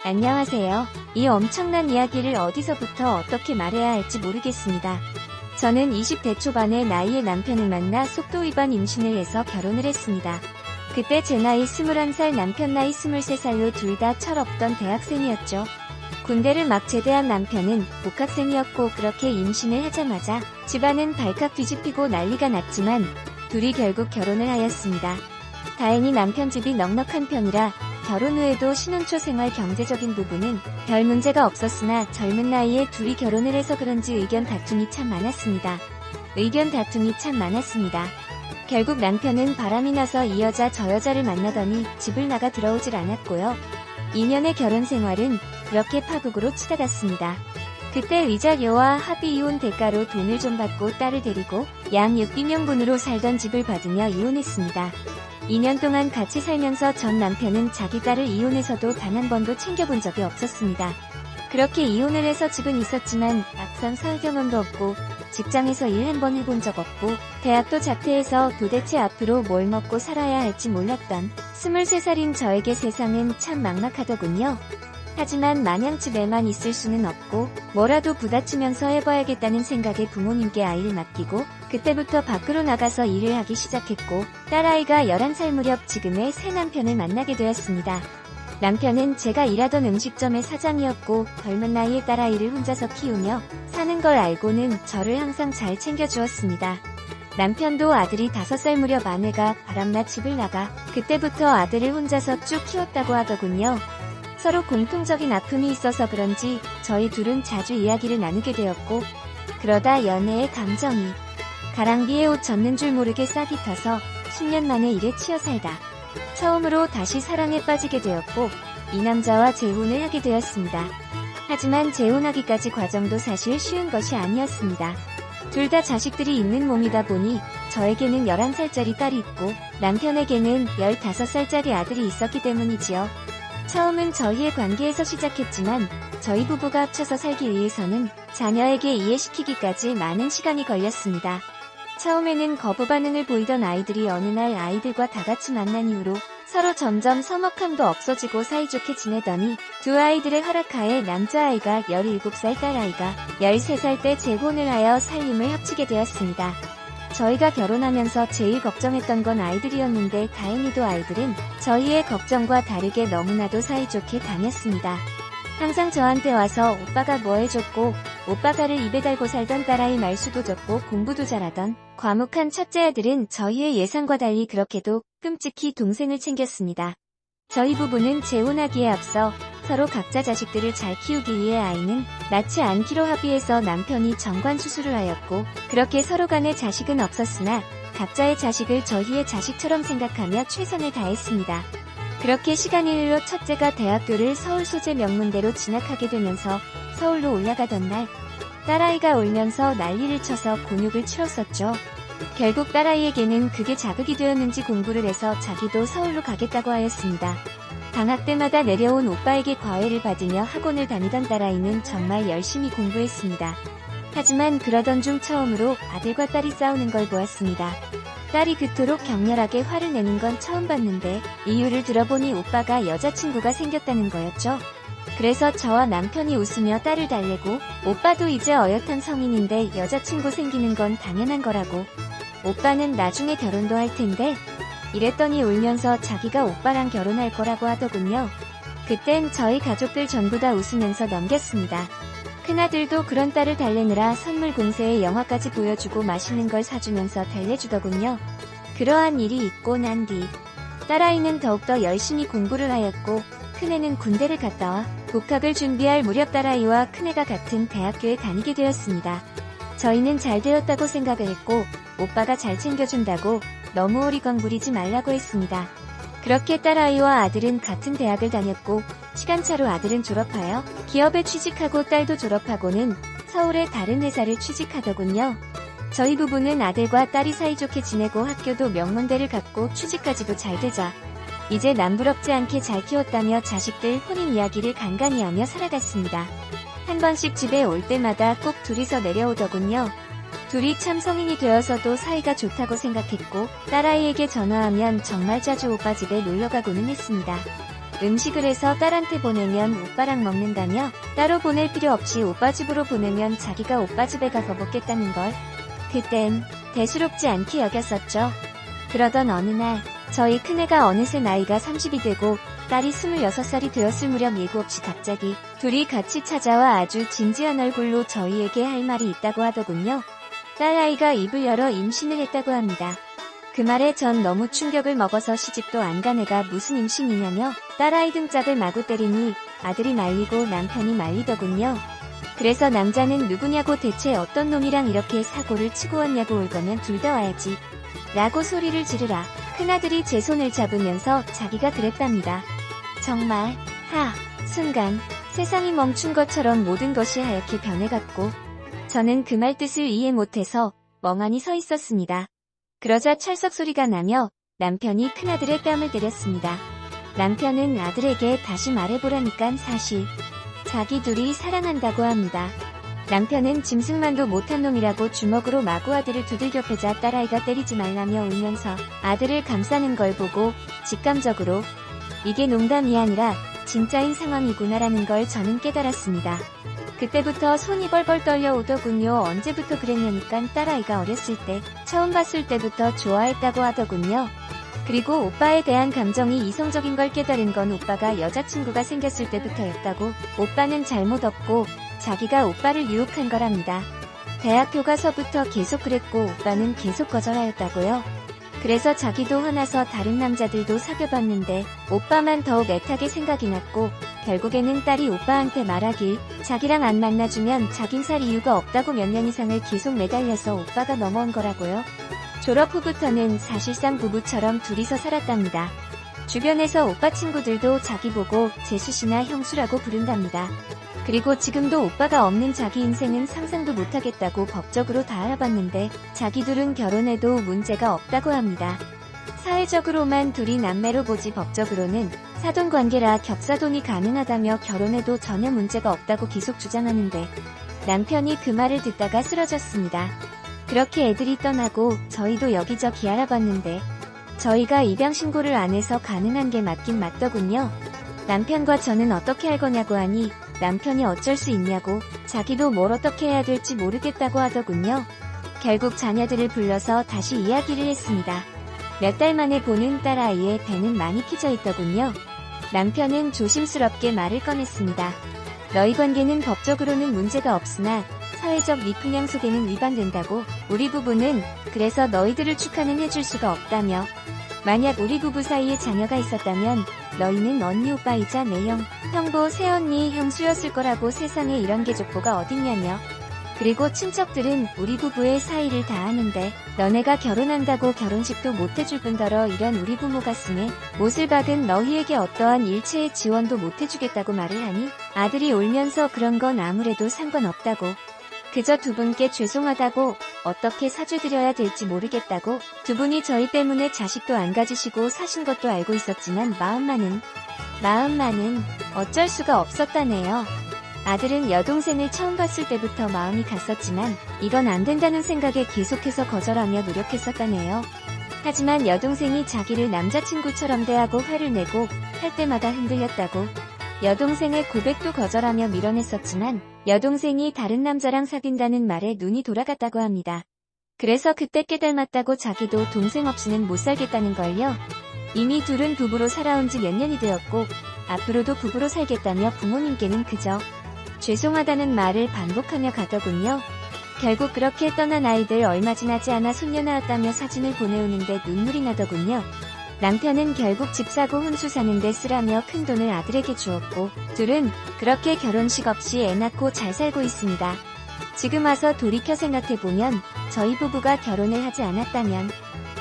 안녕하세요. 이 엄청난 이야기를 어디서부터 어떻게 말해야 할지 모르겠습니다. 저는 20대 초반의 나이에 남편을 만나 속도 위반 임신을 해서 결혼을 했습니다. 그때 제 나이 21살, 남편 나이 23살로 둘 다 철없던 대학생이었죠. 군대를 막 제대한 남편은 복학생이었고, 그렇게 임신을 하자마자 집안은 발칵 뒤집히고 난리가 났지만 둘이 결국 결혼을 하였습니다. 다행히 남편 집이 넉넉한 편이라 결혼 후에도 신혼초 생활 경제적인 부분은 별 문제가 없었으나, 젊은 나이에 둘이 결혼을 해서 그런지 의견 다툼이 참 많았습니다. 결국 남편은 바람이 나서 이 여자 저 여자를 만나더니 집을 나가 들어오질 않았고요. 2년의 결혼 생활은 그렇게 파국으로 치닫았습니다. 그때 위자료와 합의 이혼 대가로 돈을 좀 받고 딸을 데리고 양 600명분으로 살던 집을 받으며 이혼했습니다. 2년 동안 같이 살면서 전 남편은 자기 딸을 이혼해서도 단 한 번도 챙겨본 적이 없었습니다. 그렇게 이혼을 해서 집은 있었지만 막상 살 경험도 없고, 직장에서 일 한 번 해본 적 없고, 대학도 자퇴해서 도대체 앞으로 뭘 먹고 살아야 할지 몰랐던 23살인 저에게 세상은 참 막막하더군요. 하지만 마냥 집에만 있을 수는 없고, 뭐라도 부딪히면서 해봐야겠다는 생각에 부모님께 아이를 맡기고, 그때부터 밖으로 나가서 일을 하기 시작했고, 딸아이가 11살 무렵 지금의 새 남편을 만나게 되었습니다. 남편은 제가 일하던 음식점의 사장이었고, 젊은 나이에 딸아이를 혼자서 키우며 사는 걸 알고는 저를 항상 잘 챙겨주었습니다. 남편도 아들이 5살 무렵 아내가 바람나 집을 나가 그때부터 아들을 혼자서 쭉 키웠다고 하더군요. 서로 공통적인 아픔이 있어서 그런지 저희 둘은 자주 이야기를 나누게 되었고, 그러다 연애의 감정이 가랑비에 옷 젖는 줄 모르게 싹이 터서 10년 만에 일에 치여 살다 처음으로 다시 사랑에 빠지게 되었고, 이 남자와 재혼을 하게 되었습니다. 하지만 재혼하기까지 과정도 사실 쉬운 것이 아니었습니다. 둘 다 자식들이 있는 몸이다 보니 저에게는 11살짜리 딸이 있고 남편에게는 15살짜리 아들이 있었기 때문이지요. 처음은 저희의 관계에서 시작했지만 저희 부부가 합쳐서 살기 위해서는 자녀에게 이해시키기까지 많은 시간이 걸렸습니다. 처음에는 거부 반응을 보이던 아이들이 어느 날 아이들과 다 같이 만난 이후로 서로 점점 서먹함도 없어지고 사이좋게 지내더니 두 아이들의 허락하에 남자아이가 17살, 딸아이가 13살 때 재혼을 하여 살림을 합치게 되었습니다. 저희가 결혼하면서 제일 걱정했던 건 아이들이었는데, 다행히도 아이들은 저희의 걱정과 다르게 너무나도 사이좋게 다녔습니다. 항상 저한테 와서 오빠가 뭐 해줬고, 오빠가를 입에 달고 살던 딸아이 말수도 적고 공부도 잘하던 과묵한 첫째 아들은 저희의 예상과 달리 그렇게도 끔찍히 동생을 챙겼습니다. 저희 부부는 재혼하기에 앞서 서로 각자 자식들을 잘 키우기 위해 아이는 낳지 않기로 합의해서 남편이 정관 수술을 하였고, 그렇게 서로 간에 자식은 없었으나 각자의 자식을 저희의 자식처럼 생각하며 최선을 다했습니다. 그렇게 시간이 흘러 첫째가 대학교를 서울 소재 명문대로 진학하게 되면서 서울로 올라가던 날, 딸아이가 울면서 난리를 쳐서 곤욕을 치렀었죠. 결국 딸아이에게는 그게 자극이 되었는지 공부를 해서 자기도 서울로 가겠다고 하였습니다. 방학 때마다 내려온 오빠에게 과외를 받으며 학원을 다니던 딸아이는 정말 열심히 공부했습니다. 하지만 그러던 중 처음으로 아들과 딸이 싸우는 걸 보았습니다. 딸이 그토록 격렬하게 화를 내는 건 처음 봤는데, 이유를 들어보니 오빠가 여자친구가 생겼다는 거였죠. 그래서 저와 남편이 웃으며 딸을 달래고, 오빠도 이제 어엿한 성인인데 여자친구 생기는 건 당연한 거라고, 오빠는 나중에 결혼도 할 텐데, 이랬더니 울면서 자기가 오빠랑 결혼할 거라고 하더군요. 그땐 저희 가족들 전부 다 웃으면서 넘겼습니다. 큰아들도 그런 딸을 달래느라 선물 공세에 영화까지 보여주고 맛있는 걸 사주면서 달래주더군요. 그러한 일이 있고 난 뒤 딸아이는 더욱더 열심히 공부를 하였고, 큰애는 군대를 갔다 와 복학을 준비할 무렵 딸아이와 큰애가 같은 대학교에 다니게 되었습니다. 저희는 잘 되었다고 생각을 했고, 오빠가 잘 챙겨준다고 너무 오리광 부리지 말라고 했습니다. 그렇게 딸아이와 아들은 같은 대학을 다녔고, 시간차로 아들은 졸업하여 기업에 취직하고 딸도 졸업하고는 서울의 다른 회사를 취직하더군요. 저희 부부는 아들과 딸이 사이좋게 지내고 학교도 명문대를 갔고 취직까지도 잘 되자 이제 남부럽지 않게 잘 키웠다며 자식들 혼인 이야기를 간간히 하며 살아갔습니다. 한 번씩 집에 올 때마다 꼭 둘이서 내려오더군요. 둘이 참 성인이 되어서도 사이가 좋다고 생각했고, 딸아이에게 전화하면 정말 자주 오빠 집에 놀러가고는 했습니다. 음식을 해서 딸한테 보내면 오빠랑 먹는다며 따로 보낼 필요 없이 오빠 집으로 보내면 자기가 오빠 집에 가서 먹겠다는 걸. 그땐 대수롭지 않게 여겼었죠. 그러던 어느 날 저희 큰애가 어느새 나이가 30이 되고 딸이 26살이 되었을 무렵 예고 없이 갑자기 둘이 같이 찾아와 아주 진지한 얼굴로 저희에게 할 말이 있다고 하더군요. 딸아이가 입을 열어 임신을 했다고 합니다. 그 말에 전 너무 충격을 먹어서 시집도 안 간 애가 무슨 임신이냐며 딸아이 등짝을 마구 때리니 아들이 말리고 남편이 말리더군요. 그래서 남자는 누구냐고 대체 어떤 놈이랑 이렇게 사고를 치고 왔냐고 올 거면 둘 다 와야지 라고 소리를 지르라 큰아들이 제 손을 잡으면서 자기가 그랬답니다. 정말 순간 세상이 멈춘 것처럼 모든 것이 하얗게 변해갔고 저는 그 말 뜻을 이해 못해서 멍하니 서 있었습니다. 그러자 찰썩 소리가 나며 남편이 큰아들의 뺨을 때렸습니다. 남편은 아들에게 다시 말해보라니깐 사실 자기 둘이 사랑한다고 합니다. 남편은 짐승만도 못한 놈이라고 주먹으로 마구 아들을 두들겨 패자 딸아이가 때리지 말라며 울면서 아들을 감싸는 걸 보고 직감적으로 이게 농담이 아니라 진짜인 상황이구나라는 걸 저는 깨달았습니다. 그때부터 손이 벌벌 떨려오더군요. 언제부터 그랬냐니깐 딸아이가 어렸을 때 처음 봤을 때부터 좋아했다고 하더군요. 그리고 오빠에 대한 감정이 이성적인 걸 깨달은 건 오빠가 여자친구가 생겼을 때부터였다고. 오빠는 잘못 없고 자기가 오빠를 유혹한 거랍니다. 대학교 가서부터 계속 그랬고 오빠는 계속 거절하였다고요. 그래서 자기도 화나서 다른 남자들도 사귀어봤는데 오빠만 더욱 애타게 생각이 났고 결국에는 딸이 오빠한테 말하길 자기랑 안 만나주면 자긴 살 이유가 없다고 몇 년 이상을 계속 매달려서 오빠가 넘어온 거라고요. 졸업 후부터는 사실상 부부처럼 둘이서 살았답니다. 주변에서 오빠 친구들도 자기 보고 재수씨나 형수라고 부른답니다. 그리고 지금도 오빠가 없는 자기 인생은 상상도 못하겠다고 법적으로 다 알아봤는데 자기 둘은 결혼해도 문제가 없다고 합니다. 사회적으로만 둘이 남매로 보지 법적으로는 사돈관계라 겹사돈이 가능하다며 결혼해도 전혀 문제가 없다고 계속 주장하는데 남편이 그 말을 듣다가 쓰러졌습니다. 그렇게 애들이 떠나고 저희도 여기저기 알아봤는데 저희가 입양 신고를 안 해서 가능한 게 맞긴 맞더군요. 남편과 저는 어떻게 할 거냐고 하니 남편이 어쩔 수 있냐고 자기도 뭘 어떻게 해야 될지 모르겠다고 하더군요. 결국 자녀들을 불러서 다시 이야기를 했습니다. 몇 달 만에 보는 딸아이의 배는 많이 키져 있더군요. 남편은 조심스럽게 말을 꺼냈습니다. 너희 관계는 법적으로는 문제가 없으나 사회적 미풍양 속에는 위반된다고. 우리 부부는 그래서 너희들을 축하는 해줄 수가 없다며 만약 우리 부부 사이에 자녀가 있었다면 너희는 언니 오빠이자 내 형부 새언니 형수였을 거라고. 세상에 이런 계족보가 어딨냐며. 그리고 친척들은 우리 부부의 사이를 다 아는데 너네가 결혼한다고 결혼식도 못해줄 뿐더러 이런 우리 부모 가슴에 못을 박은 너희에게 어떠한 일체의 지원도 못해주겠다고 말을 하니 아들이 울면서 그런 건 아무래도 상관없다고. 그저 두 분께 죄송하다고. 어떻게 사죄드려야 될지 모르겠다고. 두 분이 저희 때문에 자식도 안 가지시고 사신 것도 알고 있었지만 마음만은 어쩔 수가 없었다네요. 아들은 여동생을 처음 봤을 때부터 마음이 갔었지만 이건 안 된다는 생각에 계속해서 거절하며 노력했었다네요. 하지만 여동생이 자기를 남자친구처럼 대하고 화를 내고 할 때마다 흔들렸다고. 여동생의 고백도 거절하며 밀어냈었지만 여동생이 다른 남자랑 사귄다는 말에 눈이 돌아갔다고 합니다. 그래서 그때 깨달았다고. 자기도 동생 없이는 못 살겠다는 걸요. 이미 둘은 부부로 살아온 지 몇 년이 되었고 앞으로도 부부로 살겠다며 부모님께는 그저 죄송하다는 말을 반복하며 가더군요. 결국 그렇게 떠난 아이들 얼마 지나지 않아 손녀 낳았다며 사진을 보내오는데 눈물이 나더군요. 남편은 결국 집 사고 혼수 사는데 쓰라며 큰돈을 아들에게 주었고 둘은 그렇게 결혼식 없이 애 낳고 잘 살고 있습니다. 지금 와서 돌이켜 생각해보면 저희 부부가 결혼을 하지 않았다면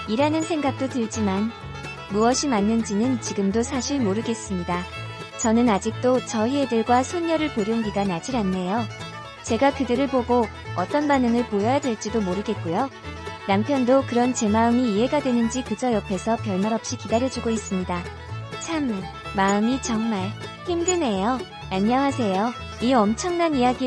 이라는 생각도 들지만 무엇이 맞는지는 지금도 사실 모르겠습니다. 저는 아직도 저희 애들과 손녀를 볼 용기가 나질 않네요. 제가 그들을 보고 어떤 반응을 보여야 될지도 모르겠고요. 남편도 그런 제 마음이 이해가 되는지 그저 옆에서 별말 없이 기다려주고 있습니다. 참, 마음이 정말 힘드네요. 안녕하세요. 이 엄청난 이야기